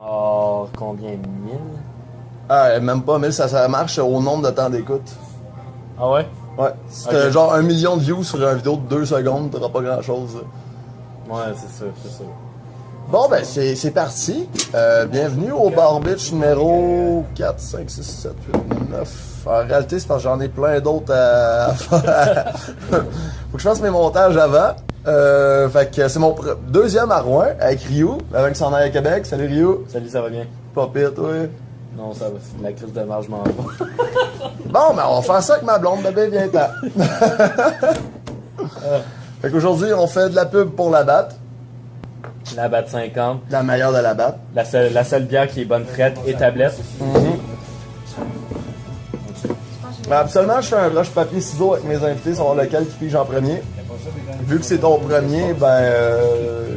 Oh, combien? 1000? Ah, même pas 1000, ça marche au nombre de temps d'écoute. Ah ouais? Ouais. Si t'as genre 1 million de views sur une vidéo de 2 secondes, t'auras pas grand chose. Ouais, c'est ça, c'est ça. Bon, ben, c'est parti. Bienvenue au Bar Bitch numéro 4, 5, 6, 7, 8, 9. En réalité, c'est parce que j'en ai plein d'autres à faire. Faut que je fasse mes montages avant. Fait que c'est mon deuxième à Rouen avec Ryu, avant qu'il s'en aille à Québec. Salut Ryu. Salut, ça va bien? Pas pire, toi. Non, ça va, c'est de la crise de marge, je m'en vais. Bon, ben, on va faire ça avec ma blonde, bébé, viens-t'en. Fait qu'aujourd'hui, on fait de la pub pour la batte. La batte 50. La meilleure de la batte. La seule bière qui est bonne frette et tablette. Ben, absolument, je fais un rush papier-ciseaux avec mes invités, savoir lequel qui pige en premier. Vu que c'est ton premier, ben,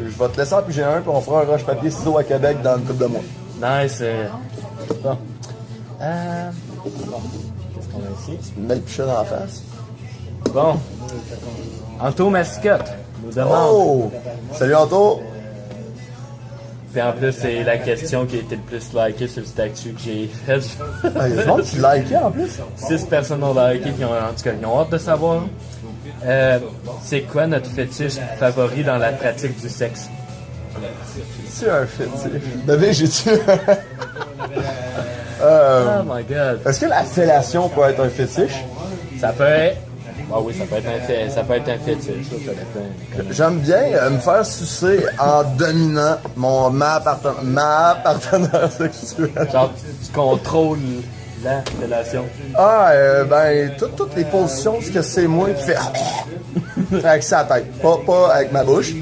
je vais te laisser en piger un, puis on fera un rush papier-ciseaux à Québec dans une couple de mois. Nice. Bon. Bon. Qu'est-ce qu'on a ici? Une belle pichette en face. Bon. Anto Mascotte nous demande. Oh! Salut Anto! Puis en plus, c'est la question qui a été le plus likée sur le statut que j'ai fait. Ah, il y a du monde qui likait en plus. 6 personnes ont liké qui ont, en tout cas, qui ont hâte de savoir. C'est quoi notre fétiche favori dans la pratique du sexe? C'est un fétiche. Bébé, j'ai-tu. Oh my god. Est-ce que la fellation peut être un fétiche? Ça peut être. Ah oui, ça peut être un fétiche. Ça dépend. J'aime bien me faire sucer en dominant ma partenaire sexuelle. Genre, tu contrôles la relation. Ah, ben, toutes les positions, ce que c'est moi qui fait avec sa tête, pas avec ma bouche.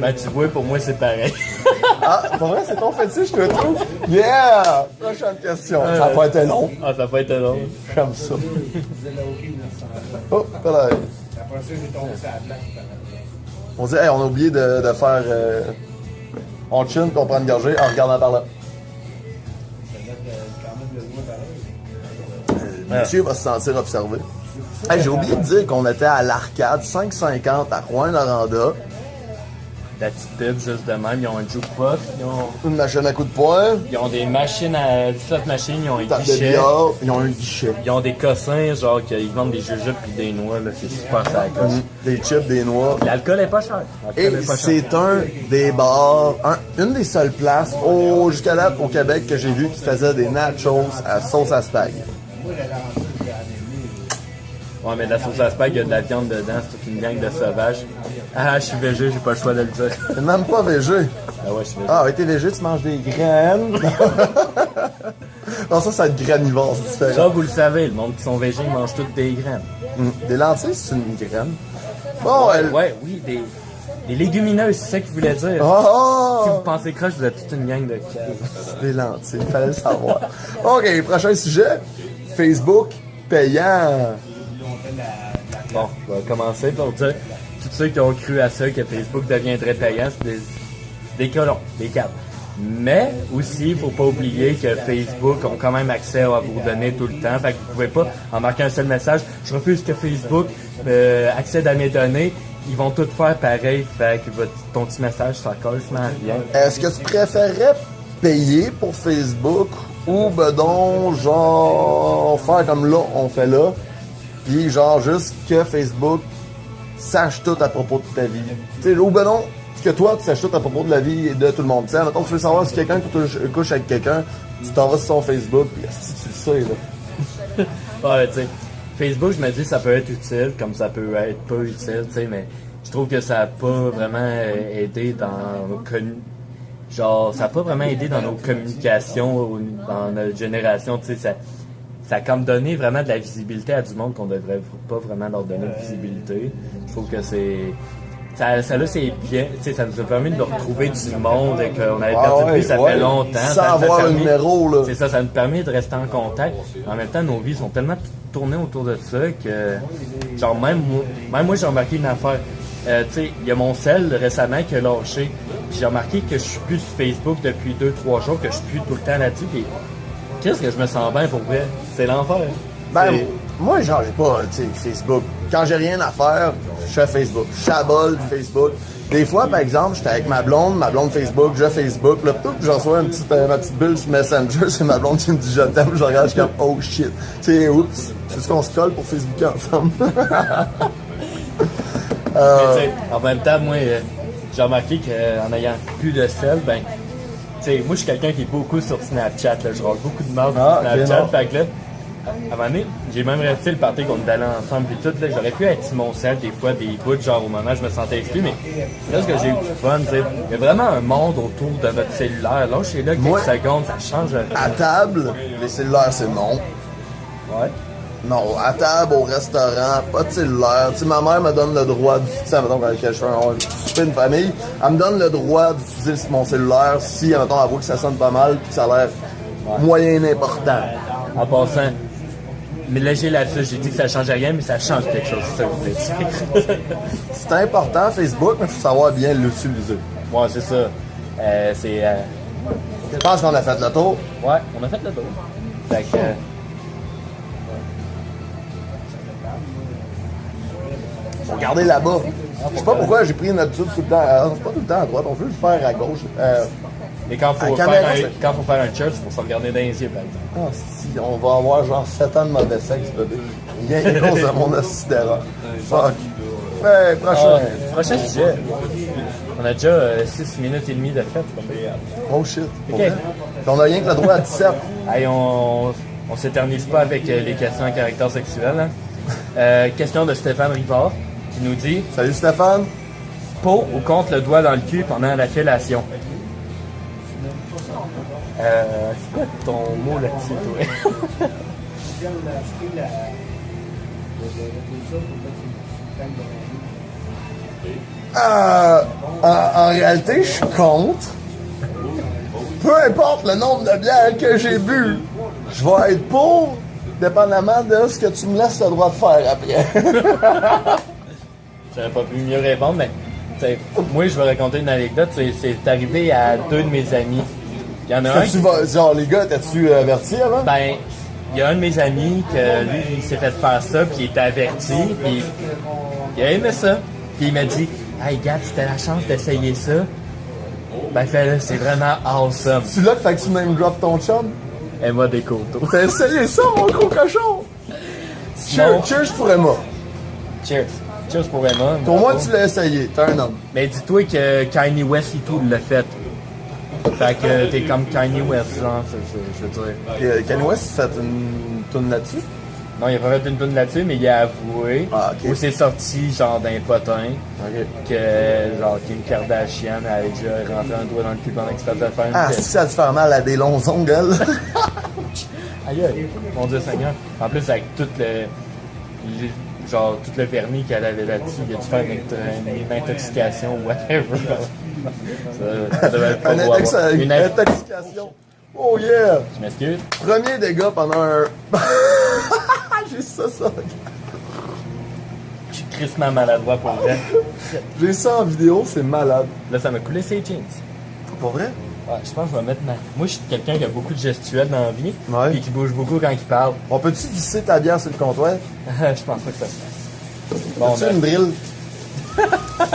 Ben, tu vois, pour moi, c'est pareil. Ah, pour vrai, c'est ton fétiche, je te trouve? Yeah! Prochaine question. Ça n'a pas été long. Ah, ça peut être long. J'aime ça. Oh, là. On dit, hey, on a oublié de faire. On chine puis on prend une gorgée en regardant par là. Monsieur va se sentir observé. Hey, j'ai oublié de dire qu'on était à l'arcade 5,50 à Rouyn-Noranda. La petite pub, juste de même. Ils ont un jukebox. Une machine à coups de poing. Ils ont des machines à. 17 machines, ils ont un Table de guichet. billard. Ils ont un guichet. Ils ont des cossins, genre, qu'ils vendent des jujubes pis des noix, là. C'est super ça la coche. Des chips, des noix. L'alcool est pas cher. Et c'est un des bars, une des seules places jusqu'à là au Québec que j'ai vu qui faisait des nachos à sauce à spag. Ouais, mais de la sauce à spag, il y a de la viande dedans, c'est toute une gang de sauvages. Ah, je suis végé, j'ai pas le choix de le dire. T'es même pas végé. Ah ouais, je suis végé. Ah, ouais, t'es végé, tu manges des graines. Non, ça va être granivore, c'est différent. Ça, vous le savez, le monde qui sont végés, ils mangent toutes des graines. Des lentilles, c'est une graine. Bon, Ouais, oui, des légumineuses, c'est ça qu'il voulait dire. Oh! Si vous pensez croche, vous êtes toute une gang de caves. Des lentilles, il fallait le savoir. OK, prochain sujet. Facebook payant. Bon, on va commencer pour dire, tous ceux qui ont cru à ça, que Facebook deviendrait payant, c'est des colons, des câbles. Mais aussi, il faut pas oublier que Facebook ont quand même accès à vos données tout le temps. Fait que vous pouvez pas, en marquant un seul message, je refuse que Facebook accède à mes données. Ils vont tout faire pareil. Fait que ton petit message, ça colle, ça rien. Est-ce que tu préférerais payer pour Facebook ou ben donc, genre, faire comme là, on fait là, puis genre juste que Facebook sache tout à propos de ta vie. Tu sais, ou ben non, que toi, tu saches tout à propos de la vie de tout le monde. Tu sais, mettons, tu veux savoir si quelqu'un couche avec quelqu'un, tu t'en vas sur son Facebook, puis si tu le sais, là. Ouais, tu sais, Facebook, je me dis, ça peut être utile, comme ça peut être pas utile, tu sais, mais je trouve que ça a pas vraiment aidé dans nos genre, ça a pas vraiment aidé dans nos communications, dans notre génération, tu sais, ça a comme donné vraiment de la visibilité à du monde qu'on devrait pas vraiment leur donner de visibilité. Je trouve que ça là, c'est bien, tu sais, ça nous a permis de nous retrouver du monde et qu'on avait perdu de vue, ça fait longtemps. Sans avoir un numéro, là. C'est ça, ça nous permet de rester en contact. En même temps, nos vies sont tellement tournées autour de ça que, genre, même moi j'ai remarqué une affaire. Tu sais, il y a mon sel récemment qui a lâché. Puis j'ai remarqué que je suis plus sur Facebook depuis 2-3 jours, que je suis plus tout le temps là-dessus. Puis qu'est-ce que je me sens bien pour vrai? C'est l'enfer. Ben, moi, genre, j'ai pas, tu sais, Facebook. Quand j'ai rien à faire, je fais Facebook. Je chabole Facebook. Des fois, par exemple, j'étais avec ma blonde Facebook, je Facebook. Là, plutôt que je reçois ma petite bulle sur Messenger, c'est ma blonde qui me dit je t'aime. Je regarde, je suis comme, oh shit. Tu sais, oups, c'est ce qu'on se colle pour Facebook ensemble. Mais tu sais, en même temps, moi, j'ai remarqué qu'en ayant plus de sel, ben, tu sais, moi, je suis quelqu'un qui est beaucoup sur Snapchat, là. Je roule beaucoup de marde sur Snapchat. Okay, fait que là, à un moment donné, j'ai même resté le party qu'on est allé ensemble et tout, là. J'aurais pu être sur mon sel des fois, des bouts, genre au moment où je me sentais exclu, mais là, ce que j'ai eu du fun, tu sais, il y a vraiment un monde autour de votre cellulaire. Là, je suis là, quelques secondes, ça change. À table, les cellulaires, c'est non. Ouais. Non, à table, au restaurant, pas de cellulaire. Tu sais, ma mère me donne le droit d'utiliser, mettons, quand je fais un souper, une famille, elle me donne le droit d'utiliser mon cellulaire si, mettons, elle voit que ça sonne pas mal puis que ça a l'air moyen important. En passant, mais léger là-dessus, j'ai dit que ça changeait rien, mais ça change quelque chose, c'est ça que vous voulez dire. C'est important, Facebook, mais il faut savoir bien l'utiliser. Ouais, c'est ça. Je pense qu'on a fait le tour. Ouais, on a fait le tour. Fait que... Regardez là-bas. Je sais pas pourquoi j'ai pris une habitude tout le temps. C'est pas tout le temps à droite, on veut le faire à gauche. Mais quand faut faire un church, il faut se regarder dans les yeux, par exemple. Ah, si, on va avoir genre 7 ans de mauvais sexe, bébé. Rien à cause de mon ossidéra. Fuck. Ouais, Prochain sujet. On a déjà 6 minutes et demie de fait. Oh shit. Ok. On a rien que le droit à 17. Hey, on s'éternise pas avec les questions à caractère sexuel. Hein. Question de Stéphane Rivard qui nous dit Salut Stéphane. pour ou contre le doigt dans le cul pendant la fellation? C'est quoi ton mot là-dessus, toi? En réalité, je suis contre. Peu importe le nombre de bières que j'ai bu, je vais être pour, dépendamment de ce que tu me laisses le droit de faire après. J'aurais pas pu mieux répondre, mais moi, je vais raconter une anecdote. C'est arrivé à 2 de mes amis. Il y en a un. Genre, les gars, t'as-tu averti avant? Ben, il y a un de mes amis que lui, il s'est fait faire ça, puis il était averti, puis il a aimé ça. Puis il m'a dit, hey, gars, si t'as la chance d'essayer ça, ben fais-le, c'est vraiment awesome. Tu là que fait que tu name drop ton chum? Elle m'a des coteaux. T'as essayé ça, mon gros cochon? Cheers pour Emma. Cheers. Cheers pour Emma. Pour moi, tu l'as essayé. T'es un homme. Mais dis-toi que Kanye West et tout l'a fait. Fait que t'es comme Kanye West, genre, je veux dire. Kanye West, tu fait une tourne là-dessus? Non, il a pas fait une tourne là-dessus, mais il a avoué. Ah, ok. Où c'est sorti, genre, d'un potin. Ok. Que, genre, Kim Kardashian avait déjà rentré un doigt dans le cul pendant qu'il se faisait faire une Ah, si ça te fait mal à des longs ongles. Aïe, aïe, mon Dieu Seigneur. En plus, avec tout genre, tout le vernis qu'elle avait là-dessus, il a dû faire une intoxication ou whatever. Ça devait être pas beau à voir. Une intoxication. Oh yeah! Je m'excuse. Premier dégât pendant un... J'ai ça. Je suis crissement maladroit pour vrai. J'ai ça en vidéo, c'est malade. Là, ça m'a coulé ses jeans. Pour vrai? Ouais, je pense que je vais mettre ma... Moi, je suis quelqu'un qui a beaucoup de gestuels dans la vie. Ouais. Et qui bouge beaucoup quand il parle. On peut-tu visser ta bière sur le comptoir? Je pense pas que ça se fasse. Bon, As-tu une drill?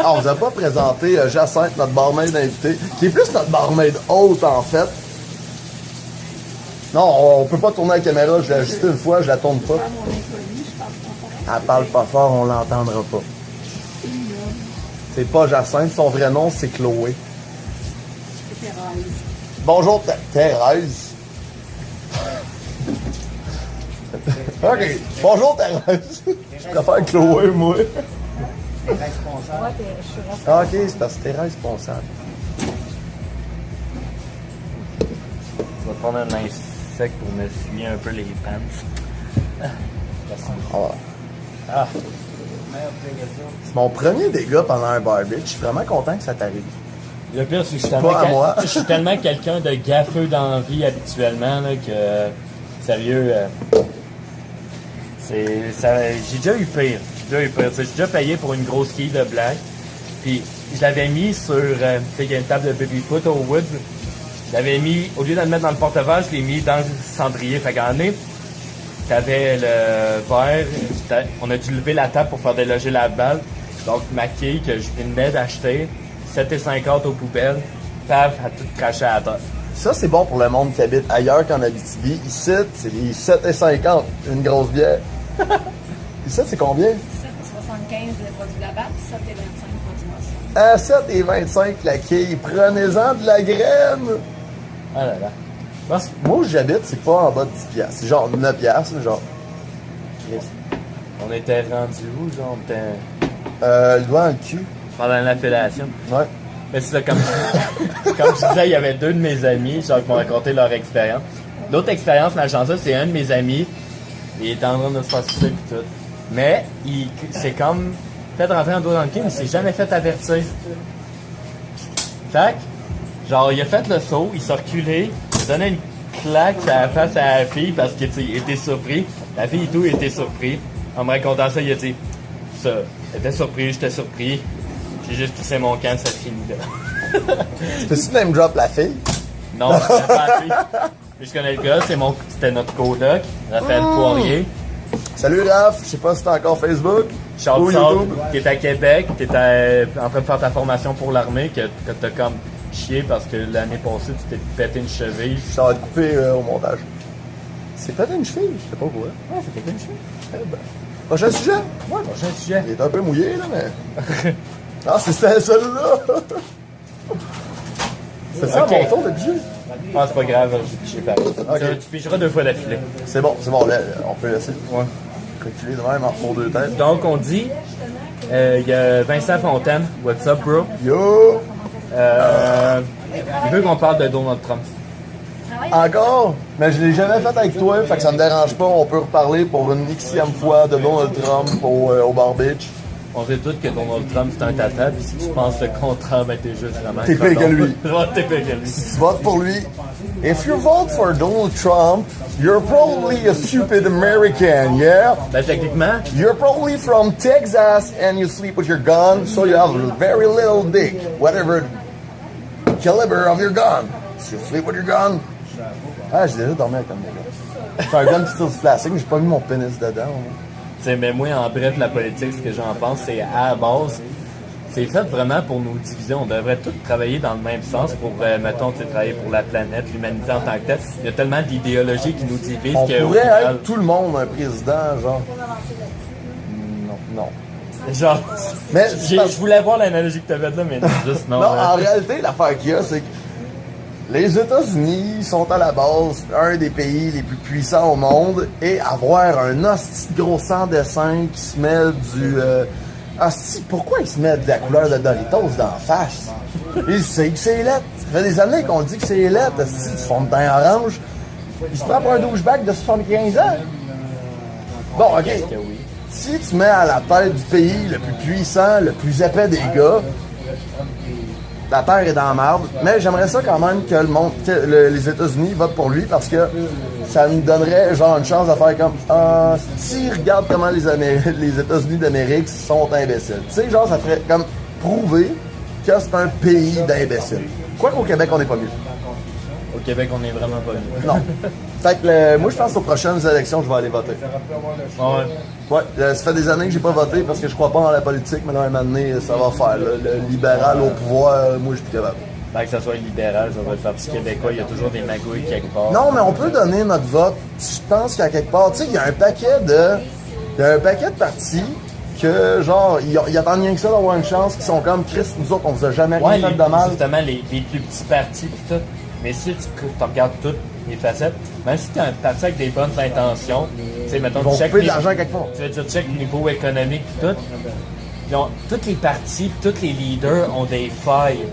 On vous a pas présenté Jacinthe, notre barmaid invité, qui est plus notre barmaid haute, en fait. Non, on peut pas tourner la caméra, je l'ai ajustée une fois, je la tourne pas. Elle parle pas fort, on l'entendra pas. C'est pas Jacinthe, son vrai nom, c'est Chloé. Bonjour, Thérèse. OK. Bonjour, Thérèse. Je préfère Chloé, moi. Ah, OK, c'est parce que t'es responsable. Je vais prendre un linge sec pour me souiller un peu les pants. Ah. C'est mon premier dégât pendant un barbecue. Je suis vraiment content que ça t'arrive. Le pire, c'est que je suis tellement quelqu'un de gaffeux dans la vie habituellement là, que, sérieux, j'ai déjà eu pire. J'ai déjà payé pour une grosse quille de blague. Puis je l'avais mis sur, tu sais, il y a une table de baby-foot au Woods. Je l'avais mis, au lieu de le mettre dans le porte-vache, je l'ai mis dans le cendrier. Fait qu'en est, t'avais le verre, on a dû lever la table pour faire déloger la balle. Donc, ma quille que je venais d'acheter, 7,50 aux poubelles, paf, à tout craché à terre. Ça, c'est bon pour le monde qui habite ailleurs qu'en Abitibi. Ici, c'est les 7,50, une grosse bière. Ici, c'est combien? 7,75 le produit de la batte, 7,25 produit moisson. À 7,25 la quille. Prenez-en de la graine. Ah là là. Parce que, Moi où j'habite, c'est pas en bas de 10 piastres. C'est genre 9 piastres, genre. on était rendu où, genre, on était Le doigt dans le cul. pendant l'appellation. Ouais. Mais c'est ça, comme je disais, il y avait 2 de mes amis, genre, qui m'ont raconté leur expérience. L'autre expérience, malchanceuse, c'est un de mes amis. Il était en train de se faire sucer et tout. Mais, c'est comme fait rentrer un doigt dans le cul, mais il s'est jamais fait avertir. Fait que, genre, il a fait le saut, il s'est reculé, il a donné une claque à la face à la fille parce qu'il était surpris. La fille et tout était surpris. En me racontant ça, il a dit ça. J'étais surpris, j'étais surpris. J'ai juste poussé mon camp, ça finit là. Peux-tu name drop la fille? Non, je connais pas la fille. Mais je connais le gars, c'était notre coloc, Raphaël Poirier. Salut Raph, je sais pas si t'es encore Facebook. Charles Ou Saul, YouTube. qui est à Québec, qui était en train de faire ta formation pour l'armée, que t'as comme chié parce que l'année passée, tu t'es pété une cheville. Ça va être coupé au montage. C'est peut-être une cheville, je sais pas quoi. Ouais, c'est pété une cheville. Eh ben. Prochain sujet? Ouais, prochain sujet. Il est un peu mouillé, là, mais. Ah, c'était celui-là! C'est ça Ok. mon tour de piger? Ah, c'est pas grave, j'ai piché pareil. Tu picheras 2 fois d'affilée. C'est bon, là, on peut laisser. Ouais. Reculer de même entre nos deux têtes. Donc, on dit, il y a Vincent Fontaine, what's up, bro? Yo! Il veut qu'on parle de Donald Trump. Encore? Mais je l'ai jamais fait avec toi, fait que ça me dérange pas. On peut reparler pour une xème fois de Donald Trump au Bar Beach. On sait tous que Donald Trump, c'est un tata, puis si tu penses le contraire, ben t'es juste vraiment... T'es pire que lui. Ouais, t'es pire que lui. Si tu votes pour lui, if you vote for Donald Trump, you're probably a stupid American, yeah? Ben, techniquement, You're probably from Texas and you sleep with your gun, so you have a very little dick, whatever caliber of your gun. So you sleep with your gun. Ah, j'ai déjà dormi avec un gars. C'est un gun qui tire du plastique, mais j'ai pas mis mon pénis dedans. tu sais, mais moi, en bref, la politique, ce que j'en pense, c'est à la base, c'est fait vraiment pour nous diviser. On devrait tous travailler dans le même sens pour, mettons, tu sais, travailler pour la planète, l'humanité en tant que telle. Il y a tellement d'idéologies qui nous divisent On qu'au pourrait final... être tout le monde un président, genre. Non. Genre, Mais je voulais voir l'analogie que tu avais là, mais juste non. Non, en réalité, l'affaire qu'il y a, c'est que les États-Unis sont à la base un des pays les plus puissants au monde et avoir un hostie de gros sang dessin qui se met du... hostie, pourquoi il se met de la couleur de Doritos dans la face? Il sait que c'est lettre. Ça fait des années qu'on dit que c'est lettre, hostie, du fond de teint orange. Il se prend pour un douchebag de 75 ans. Bon, OK. Que oui. Si tu mets à la tête du pays le plus puissant, le plus épais des gars, la terre est dans la marde. Mais j'aimerais ça quand même que le monde, les États-Unis votent pour lui parce que ça nous donnerait genre une chance de faire comme si regarde comment les États-Unis d'Amérique sont imbéciles. Tu sais, genre ça ferait comme prouver que c'est un pays d'imbéciles. Quoi qu'au Québec, on n'est pas mieux. Au Québec, on est vraiment pas mieux. Non. Fait que moi, je pense qu'aux prochaines élections, je vais aller voter. Ouais. Ouais, ça fait des années que j'ai pas voté parce que je crois pas dans la politique, mais là, un moment donné, ça va faire. Là. Le libéral au pouvoir, moi, je suis plus capable. Que ça soit libéral, ça va être Parti québécois, il y a toujours des magouilles quelque part. Non, mais on peut donner notre vote. Je pense qu'à quelque part, tu sais, il y a un paquet de partis que, genre, ils attendent rien que ça d'avoir une chance, qui sont comme Chris, nous autres, on vous a jamais rien fait de mal. Justement, les plus petits partis pis tout. Mais si tu regardes toutes les facettes, même si tu as un parti avec des bonnes intentions, tu sais, mettons, Ils vont tu check couper de l'argent quelque part. tu veux dire, check niveau économique pis tout. Toutes les partis, tous les leaders ont des failles.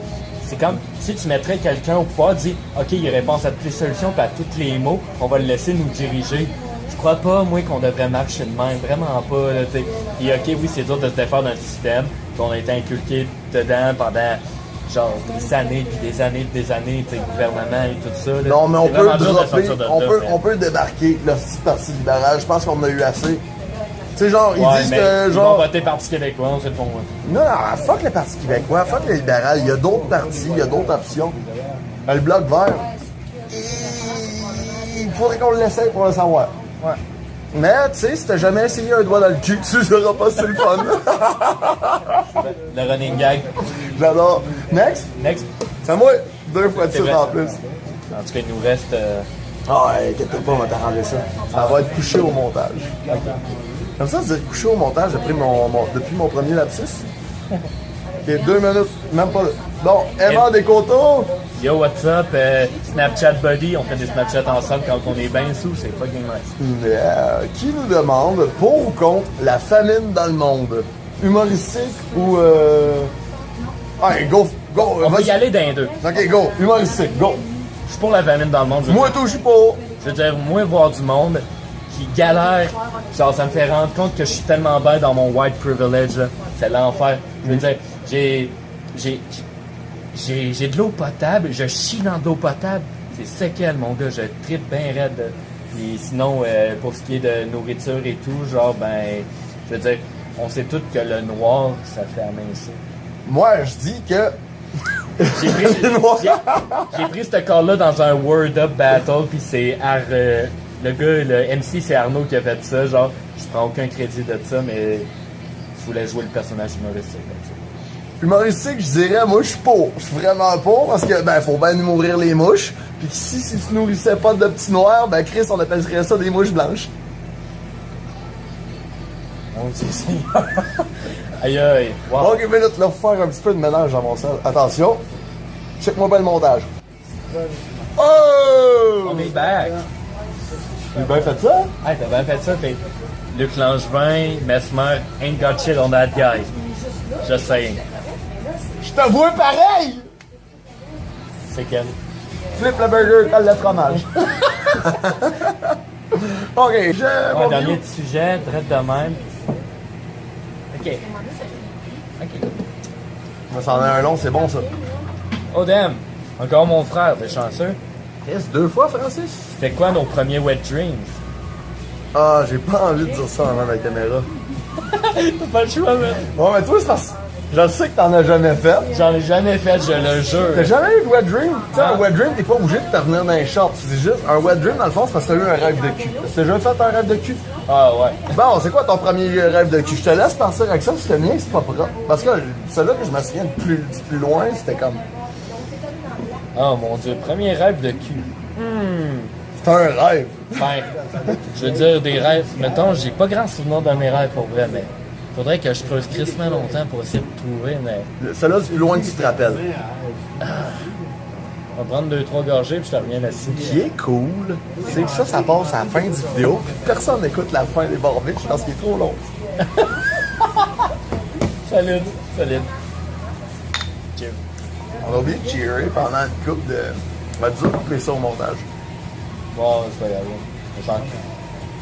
C'est comme si tu mettrais quelqu'un au pouvoir, dis OK, il répond à toutes les solutions pis à tous les mots, on va le laisser nous diriger. Je crois pas, moi, qu'on devrait marcher de même. Vraiment pas, là, t'sais. Puis OK, oui, c'est dur de se défaire d'un système qu'on a été inculqué dedans pendant genre des années, puis des années, tu sais, gouvernement et tout ça. Là. Non, mais on C'est peut vraiment dur de dropper, sortir de on là, peut, mais- on peut débarquer le petit parti libéral. Je pense qu'on en a eu assez. Tu sais, genre, ils Ouais, disent mais que, ils genre... vont voter Parti québécois, on sait pas moi. Non, fuck le Parti québécois, fuck le libéral. Il y a d'autres partis, il y a d'autres options. Le Bloc vert, il faudrait qu'on l'essaye pour le savoir. Ouais. Mais, tu sais, si t'as jamais essayé un doigt dans le cul, tu sauras pas si c'est le fun. Le running gag. J'adore. Next? Next. C'est à moi. 2 fois de C'est suite vrai. en plus. En tout cas, il nous reste. Ah, inquiète pas, on va t'arranger ça. Ça va être couché au montage. Comme ça, dire couché au montage depuis mon premier lapsus. Ok, 2 minutes, même pas. Bon, Emma Descoteaux. Yo, what's up? Snapchat Buddy, on fait des Snapchats ensemble quand on est bien sous, c'est fucking nice. Qui nous demande pour ou contre la famine dans le monde? Humoristique ou. Allez, go! On va vas-y. y aller d'un deux. Ok, go! Humoristique, go! Je suis pour la famine dans le monde. Moi, tout, je suis pas. Je veux dire, moi, voir du monde qui galère, genre, ça me fait rendre compte que je suis tellement bien dans mon white privilege, là. C'est l'enfer. Je veux dire, j'ai de l'eau potable, je chie dans de l'eau potable. C'est séquel, mon gars, je trippe bien raide. Et sinon, pour ce qui est de nourriture et tout, genre, ben, je veux dire, on sait tous que le noir, ça fait amincir. Moi, je dis que. J'ai pris ce corps-là dans un Word Up Battle, puis c'est le gars, le MC, c'est Arnaud qui a fait ça. Genre, je prends aucun crédit de ça, mais je voulais jouer le personnage humoristique. Humoristique, je dirais, moi, je suis pour. Je suis vraiment pour parce que, ben, faut bien nous mourir les mouches. Puis si tu nourrissais pas de petits noirs, ben, Chris, on appellerait ça des mouches blanches. On dit ça. Aïe aïe. Wow. Ok, minute, là, faut faire un petit peu de ménage dans mon salle. Attention. Check-moi bien le montage. Oh! On est back. J'ai bien fait ça? Hey, t'as bien fait ça, t'es Luc Langevin, Mesmer, ain't got shit on that guy. Just saying. Je te vois pareil! C'est quel? Flip le burger, colle le fromage. Ok, Un dernier petit sujet, traite de même. Ok. Ok. Ça s'en est un long, c'est bon ça. Oh damn! Encore mon frère, t'es chanceux. Yes, 2 fois, Francis? C'était quoi nos premiers wet dreams? Ah, j'ai pas envie de dire ça avant la caméra. T'as pas le choix, man. Bon, mais toi, c'est parce que je sais que t'en as jamais fait. J'en ai jamais fait, je le jure. T'as jamais eu de wet dream? Tu sais, un Non. wet dream, t'es pas obligé de te revenir dans les shorts. C'est juste, un wet dream, dans le fond, c'est parce que t'as eu un rêve de cul. T'as déjà fait un rêve de cul? Ah ouais. Bon, c'est quoi ton premier rêve de cul? Je te laisse penser avec ça, parce que le mien, c'est pas propre. Parce que celui-là que je me souviens de plus loin, c'était comme... Oh mon dieu, premier rêve de cul. C'est un rêve. Ben, je veux dire, des rêves. Mettons, j'ai pas grand souvenir de mes rêves pour vrai, mais faudrait que je creuse crissement longtemps pour essayer de trouver, mais. Celui-là, c'est plus loin que tu te rappelles. On va prendre 2-3 gorgées puis je te reviens là-dessus. Ce qui est cool, c'est que ça passe à la fin du vidéo. Puis personne n'écoute la fin des barbiches parce qu'il est trop long. Solide, solide. Cheers. On a oublié de cheerer pendant une coupe de... On va dire couper ça au montage. Bon, c'est pas grave. Je sens.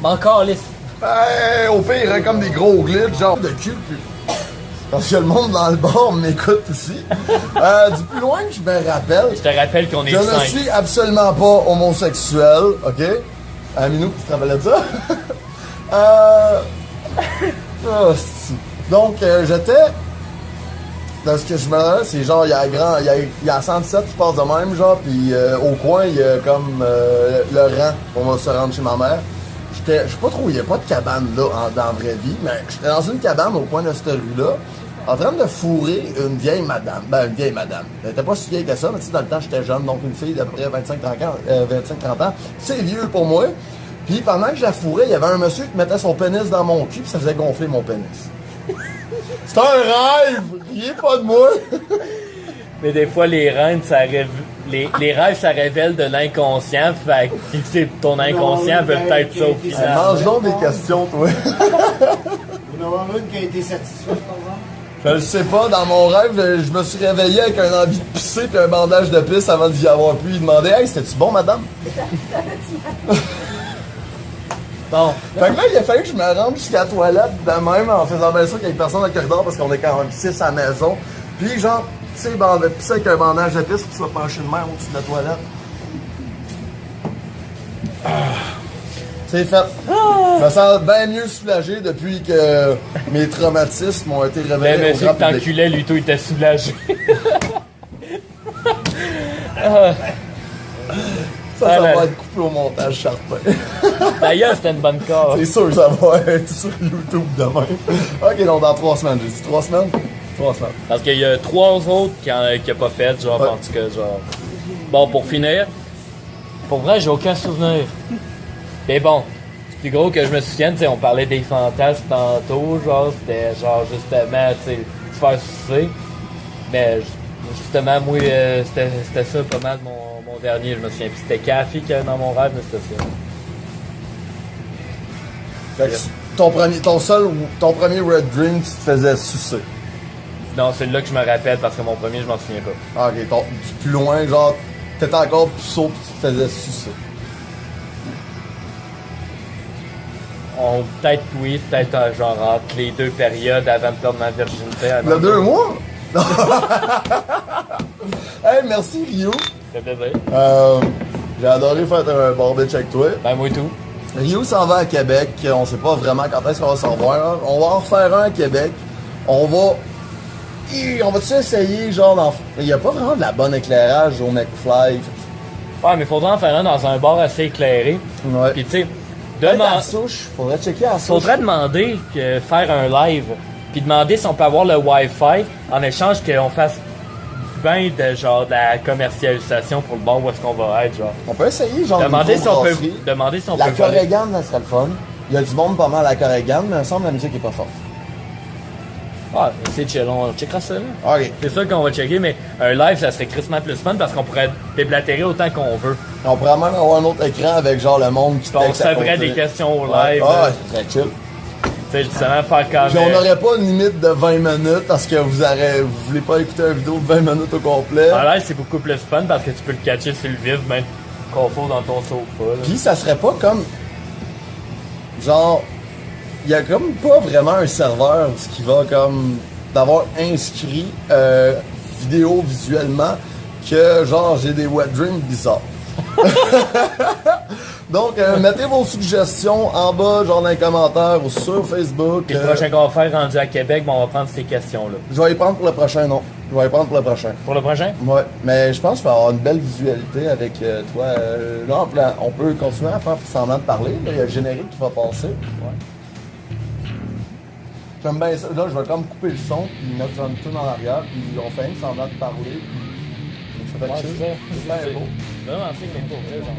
Mais encore lisse. Hey, au pire, il y aurait comme des gros glitches, genre de cul. Puis... Parce que le monde dans le bar m'écoute aussi. Du plus loin que je me rappelle, Je te rappelle qu'on est je ne 5. suis absolument pas homosexuel, ok? Minou, tu te rappelles de ça? Oh, c'est- Donc, j'étais... Dans ce que je me rappelle, c'est genre, il y a 117 qui passe de même, genre, puis au coin, il y a comme le rang, on va se rendre chez ma mère. Je sais pas trop, il n'y a pas de cabane là, dans la vraie vie, mais j'étais dans une cabane au coin de cette rue-là, en train de fourrer une vieille madame. Ben, une vieille madame. Elle était pas si vieille que ça, mais tu sais, dans le temps, j'étais jeune, donc une fille d'à peu près 25-30 ans. C'est vieux pour moi. Puis pendant que je la fourrais, il y avait un monsieur qui mettait son pénis dans mon cul, puis ça faisait gonfler mon pénis. C'est un rêve! Riez pas de moi! Mais des fois, les rêves, les rêves, ça révèle de l'inconscient. Fait que ton inconscient veut peut-être ça au final. Mange donc des questions, toi. Vous en avez une qui a été satisfaite, par exemple? Je le sais pas, dans mon rêve, je me suis réveillé avec un envie de pisser puis un bandage de pisse avant d'y avoir pu. Il demandait, hey, c'était-tu bon, madame? Bon, Fait que là, il a fallu que je me rende jusqu'à la toilette de même en faisant bien sûr qu'il y ait personne dans le corridor parce qu'on est quand même 6 à la maison. Puis genre, tu sais, pisser avec un bandage de pisse puis tu vas pencher de mer au-dessus de la toilette. C'est fait. Je me sens bien mieux soulagé depuis que mes traumatismes ont été le révélés au monsieur grand qui public. t'enculait, lui, tout était soulagé. Ah. Ça Ah, va être coupé au montage, certain. D'ailleurs, c'était une bonne carte. C'est sûr que ça va être sur YouTube demain. Ok, donc dans 3 semaines, j'ai dit 3 semaines? 3 semaines. Parce qu'il y a 3 autres qui a pas fait, genre, Ouais. en tout cas, genre. Bon, pour finir, pour vrai, j'ai aucun souvenir. Mais bon, c'est plus gros que je me souvienne, tu sais, on parlait des fantasmes tantôt, genre, c'était genre justement, tu sais, se faire sucer. Mais justement, moi, c'était ça pas mal mon dernier, je me souviens. Puis c'était Cathy qui avait dans mon rêve, mais c'était ça. Fait que ton premier Red Dream, tu te faisais sucer. Non, c'est là que je me rappelle parce que mon premier, je m'en souviens pas. Ah, ok, du plus loin, genre, t'étais encore plus saut pis tu te faisais sucer. Peut-être oui, peut-être genre entre les 2 périodes avant de perdre ma virginité. Il y a 2 mois? Hey, merci Rio. Ça fait plaisir. J'ai adoré faire un barbitch avec toi. Ben, moi tout. Rio s'en va à Québec, on sait pas vraiment quand est-ce qu'on va s'en voir. Là. On va en refaire un à Québec. On va-tu essayer, genre, il n'y a pas vraiment de la bonne éclairage au McFly. Ouais, mais faudrait en faire un dans un bar assez éclairé. Ouais. Puis tu sais, Peut-être à la souche, faudrait checker à la souche. faudrait demander que faire un live. Puis demander si on peut avoir le Wi-Fi en échange qu'on fasse ben de genre de la commercialisation pour le bar où est-ce qu'on va être, genre. On peut essayer, genre, Demander une si on peut. brasserie. Demander si on La peut voler. Corrigan, ça serait le fun. Il y a du monde pas mal à la Corrigan, mais il me semble que la musique est pas forte. Ah, c'est chill, on checkera ça là. Ok. C'est sûr qu'on va checker, mais un live, ça serait crissement plus fun parce qu'on pourrait déblatérer autant qu'on veut. On pourrait même avoir un autre écran avec genre le monde qui Puis on texte à recevrait côté. des questions au Ouais. live. Ah, là. ouais, c'est très chill. Tu sais, justement, faire comme. Puis on n'aurait pas une limite de 20 minutes parce que vous voulez pas écouter une vidéo de 20 minutes au complet. En live, c'est beaucoup plus fun parce que tu peux le catcher sur le vif, même confort dans ton sofa. là. Puis ça serait pas comme. Genre. Il y a comme pas vraiment un serveur ce qui va comme. D'avoir inscrit vidéo visuellement que genre j'ai des wet dreams bizarres. Donc mettez vos suggestions en bas, genre dans les commentaires ou sur Facebook. Puis le prochain qu'on va faire rendu à Québec, bon, on va prendre ces questions-là. Je vais y prendre pour le prochain, non. Je vais y prendre pour le prochain. Pour le prochain? Ouais, mais je pense qu'il va y avoir une belle visualité avec toi. Là, on peut continuer à faire semblant de parler. Là, il y a le générique qui va passer. Ouais. J'aime bien ça. Là, je vais comme couper le son, puis mettre un tout en arrière, puis on fait un semblant de parler. Puis ça fait chill. C'est bien beau. Vraiment, c'est pour vrai, genre,